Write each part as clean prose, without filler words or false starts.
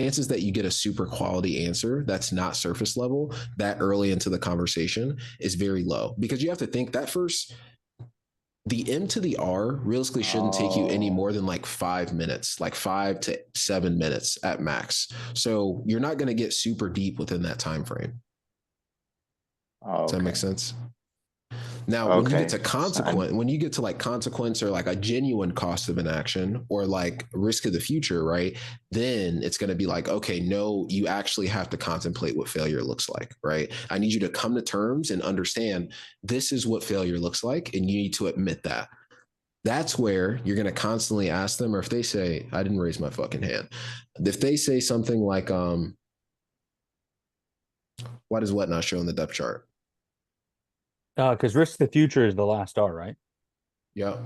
chances that you get a super quality answer that's not surface level that early into the conversation is very low, because you have to think that first, the M to the R realistically shouldn't take you any Oh, more than like 5 minutes, like 5 to 7 minutes at max. So you're not going to get super deep within that time frame. Does that make okay. sense? Now, when you get Okay. to consequence, when you get to like consequence or like a genuine cost of inaction or like risk of the future, right? Then it's going to be like, okay, no, you actually have to contemplate what failure looks like, right? I need you to come to terms and understand this is what failure looks like, and you need to admit that. That's where you're going to constantly ask them, or if they say, I didn't raise my fucking hand. If they say something like, why does what not show in the depth chart? Because risk the future is the last R, right? Yeah.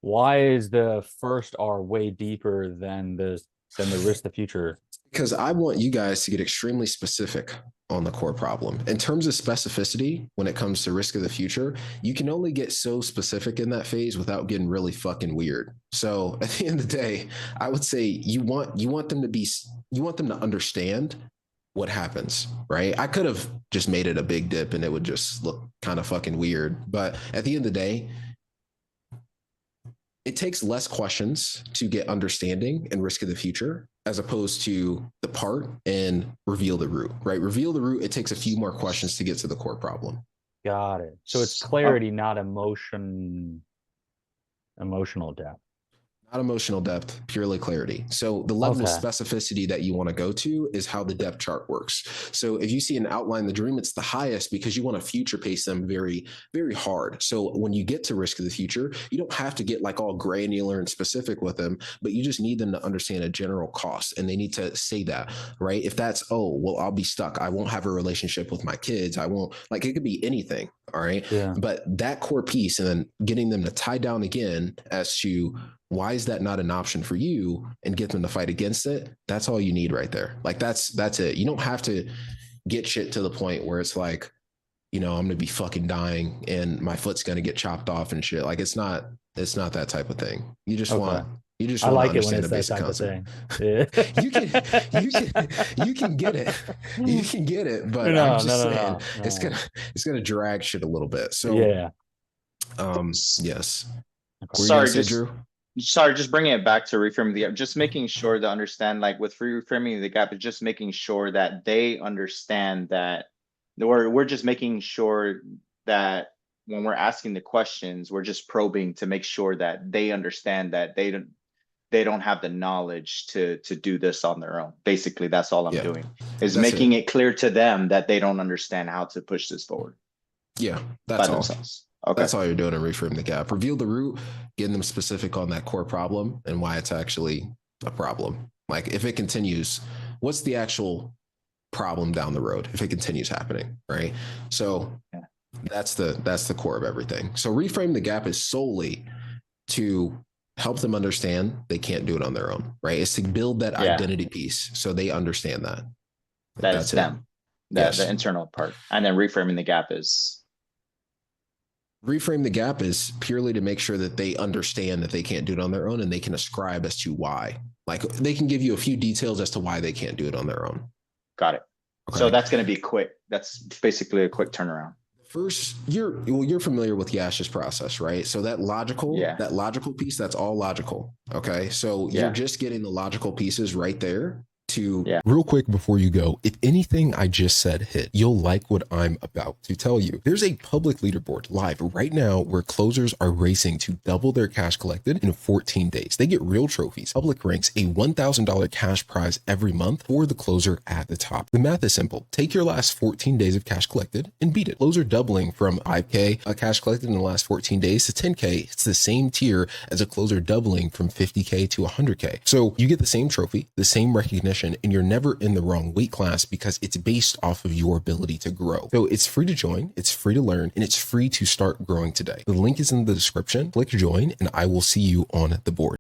Why is the first R way deeper than the risk the future? Because I want you guys to get extremely specific on the core problem. In terms of specificity, when it comes to risk of the future, you can only get so specific in that phase without getting really fucking weird. So at the end of the day, I would say you want them to be, you want them to understand what happens, right? I could have just made it a big dip and it would just look kind of fucking weird. But at the end of the day, it takes less questions to get understanding and risk of the future as opposed to the part and reveal the root, right? Reveal the root, it takes a few more questions to get to the core problem. Got it. So it's Oh, clarity, not emotional depth. not emotional depth, purely clarity. So the level of Okay. specificity that you want to go to is how the depth chart works. So if you see an outline the dream, it's the highest because you want to future pace them very, very hard. So when you get to risk of the future, you don't have to get like all granular and specific with them, but you just need them to understand a general cost, and they need to say that, right? If that's, oh, well, I'll be stuck. I won't have a relationship with my kids. I won't, like, it could be anything. All right. Yeah. But that core piece and then getting them to tie down again as to why is that not an option for you, and get them to fight against it, that's all you need right there. Like that's it. You don't have to get shit to the point where it's like, I'm gonna be fucking dying and my foot's gonna get chopped off and shit. Like it's not that type of thing. Okay. You just I want to like it when understand it's the that basic type of concept. thing. Yeah. you can you can you can get it. You can get it, but I'm No, no, just no, saying no, it's gonna no. it's gonna drag shit a little bit. So Yeah. yes. Okay. What were you gonna Sorry, say, just Drew? just bringing it back to reframing the gap, just making sure to understand, like with reframing the gap, is just making sure that they understand that we're just making sure that when we're asking the questions, we're just probing to make sure that they understand that they don't have the knowledge to do this on their own. Basically, that's all I'm Yeah, doing, is that's it. making it clear to them that they don't understand how to push this forward Yeah, by that's all. themselves. Okay. That's all you're doing in reframe the gap. Reveal the root, getting them specific on that core problem and why it's actually a problem. Like if it continues, what's the actual problem down the road if it continues happening, right? So Yeah. that's the core of everything. So reframe the gap is solely to help them understand they can't do it on their own, right? It's to build that Yeah, identity piece so they understand that. Like that it's that's it. them, the Yes. internal part, and then reframing the gap is Reframe the gap is purely to make sure that they understand that they can't do it on their own, and they can ascribe as to why. Like they can give you a few details as to why they can't do it on their own. got it. So Okay. that's going to be quick. That's basically a quick turnaround. First, you're familiar with Yash's process, right? So Yeah, that logical piece, that's all logical. Okay. So you're yeah, just getting the logical pieces right there to. yeah. Real quick before you go, if anything I just said hit, you'll like what I'm about to tell you. There's a public leaderboard live right now where closers are racing to double their cash collected in 14 days. They get real trophies. Public ranks a $1,000 cash prize every month for the closer at the top. The math is simple. Take your last 14 days of cash collected and beat it. Closer doubling from 5K cash collected in the last 14 days to 10K. It's the same tier as a closer doubling from 50K to 100K. So you get the same trophy, the same recognition, and you're never in the wrong weight class because it's based off of your ability to grow. So it's free to join, it's free to learn, and it's free to start growing today. The link is in the description. Click join, and I will see you on the board.